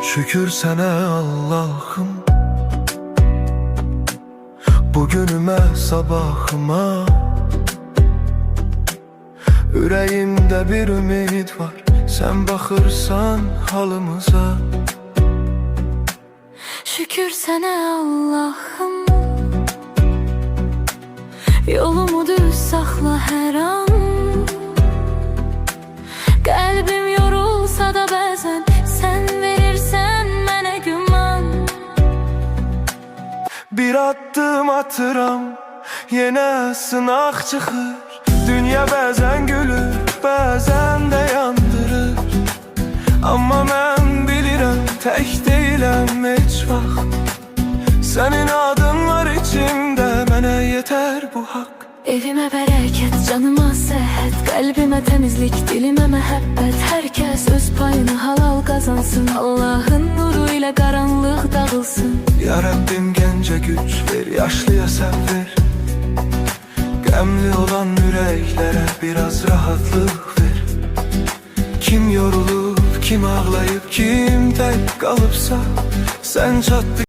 Şükür sənə Allah'ım, bugünümə, sabahıma. Ürəyimdə bir ümid var, sən baxırsan halımıza. Şükür sənə Allah'ım, yolumu düz saxla hər an. Qəlbim yorulsa da bəzən sən verirsən mənə güman. Bir addım atıram, yenə sınaq çıxır. Dünya bəzən gülür, bəzən də yandırır. Amma mən bilirəm, tək deyiləm heç vaxt. Sənin adın var içimdə, mənə yetər bu haqq. Evimə bərəkət, canıma səhət, qəlbimə təmizlik, dilimə məhəbbət. Hər kəs öz payını halal qazansın, Allahın nuru ilə qaranlıq dağılsın. Ya Rəbbim gəncə güc ver, yaşlıya səbr ver. Qəmli olan ürəklərə biraz rahatlıq ver. Kim yorulub, kim ağlayıb, kim tək qalıbsa, sən çatdı.